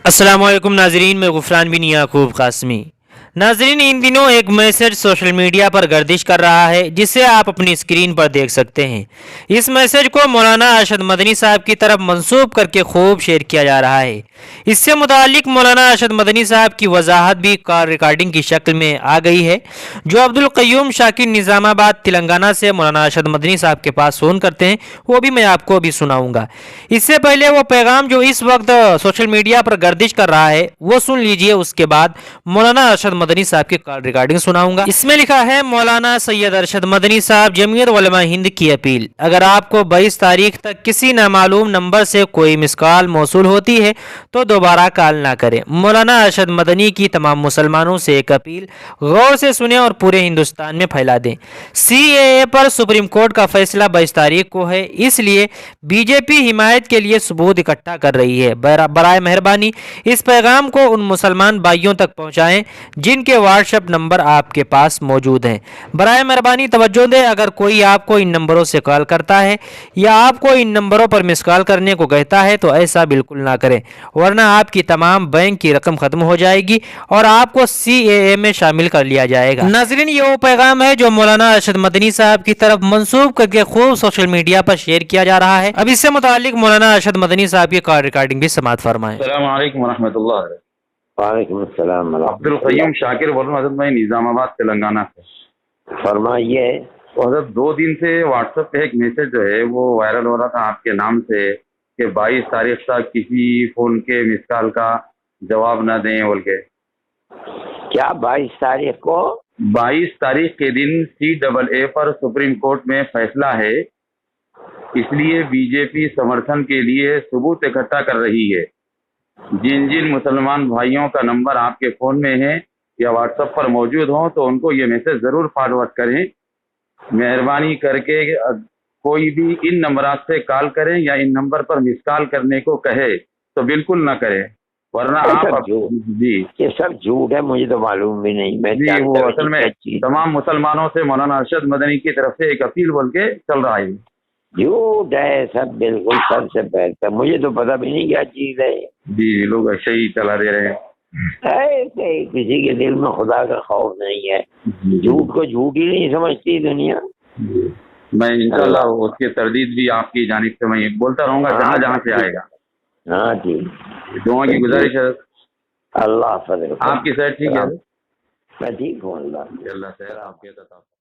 السلام علیکم ناظرین، میں غفران بن یعقوب قاسمی۔ ناظرین، ان دنوں ایک میسج سوشل میڈیا پر گردش کر رہا ہے جسے آپ اپنی اسکرین پر دیکھ سکتے ہیں۔ اس میسج کو مولانا ارشد مدنی صاحب کی طرف منسوب کر کے خوب شیئر کیا جا رہا ہے۔ اس سے متعلق مولانا ارشد مدنی صاحب کی وضاحت بھی کال ریکارڈنگ کی شکل میں آ گئی ہے، جو عبدالقیوم شاکر نظام آباد تلنگانہ سے مولانا ارشد مدنی صاحب کے پاس فون کرتے ہیں، وہ بھی میں آپ کو بھی سناؤں گا۔ اس سے پہلے وہ پیغام جو اس وقت سوشل میڈیا پر گردش کر رہا ہے وہ سن لیجئے، اس کے بعد مولانا ارشد مدنی صاحب کی کال ریکارڈنگ سناؤں گا۔ اس میں لکھا ہے: مولانا سید ارشد مدنی صاحب، جمعیت علماء ہند کی اپیل: اگر آپ کو 22 تاریخ تک کسی نامعلوم نمبر سے کوئی مس کال موصول ہوتی ہے تو دوبارہ کال نہ کریں۔ مولانا ارشد مدنی کی تمام مسلمانوں سے ایک اپیل، غور سے سنیں اور پورے ہندوستان میں پھیلا دیں۔ سی اے اے پر سپریم کورٹ کا فیصلہ 22 تاریخ کو ہے، اس لیے بی جے پی حمایت کے لیے ثبوت اکٹھا کر رہی ہے۔ برائے مہربانی اس پیغام کو ان مسلمان بھائیوں تک پہنچائیں جن کے واٹس ایپ نمبر آپ کے پاس موجود ہیں۔ برائے مہربانی توجہ دیں، اگر کوئی آپ کو ان نمبروں سے کال کرتا ہے یا آپ کو ان نمبروں پر مس کال کرنے کو کہتا ہے تو ایسا بالکل نہ کریں، ورنہ آپ کی تمام بینک کی رقم ختم ہو جائے گی اور آپ کو سی اے اے میں شامل کر لیا جائے گا۔ ناظرین، یہ وہ پیغام ہے جو مولانا ارشد مدنی صاحب کی طرف منسوب کر کے خوب سوشل میڈیا پر شیئر کیا جا رہا ہے۔ اب اس سے متعلق مولانا ارشد مدنی صاحب کی کال ریکارڈنگ بھی سماعت فرمائیں۔ السلام علیکم ورحمۃ اللہ۔ وعلیکم السلام عبدالقیوم شاکر بول رہا ہوں حضرت، میں نظام آباد تلنگانہ سے۔ فرمائیے۔ تو حضرت 2 دن سے واٹس ایپ پہ ایک میسج جو ہے وہ وائرل ہو رہا تھا آپ کے نام سے کہ 22 تاریخ تک کسی فون کے مس کال کا جواب نہ دیں بول کے۔ کیا 22 تاریخ کو؟ 22 تاریخ کے دن CAA پر سپریم کورٹ میں فیصلہ ہے، اس لیے بی جے پی سمرتھن کے لیے ثبوت اکٹھا کر رہی ہے۔ جن جن مسلمان بھائیوں کا نمبر آپ کے فون میں ہے یا واٹس ایپ پر موجود ہوں تو ان کو یہ میسج ضرور فارورڈ کریں۔ مہربانی کر کے کوئی بھی ان نمبرات سے کال کریں یا ان نمبر پر مس کال کرنے کو کہے تو بالکل نہ کریں، ورنہ آپ جی یہ سب جھوٹ ہے، مجھے تو معلوم بھی نہیں۔ میں جی وہ اصل میں تمام مسلمانوں سے مولانا ارشد مدنی کی طرف سے ایک اپیل بول کے چل رہا ہے۔ جھوٹ ہے سب، بالکل سب سے پہلے مجھے تو پتہ بھی نہیں کیا چیز ہے۔ جی لوگ ایسے ہی چلا دے رہے ہیں، کسی کے دل میں خدا کا خوف نہیں ہے، جھوٹ کو جھوٹ ہی نہیں سمجھتی دنیا۔ میں انشاءاللہ اس کی تردید بھی آپ کی جانب سے میں بولتا رہوں گا جہاں جہاں سے آئے گا۔ ہاں جی، دعا کی گزارش ہے۔ اللہ حافظ۔ آپ کی صحت ٹھیک ہے؟ میں ٹھیک ہوں، اللہ اللہ خیر آپ کے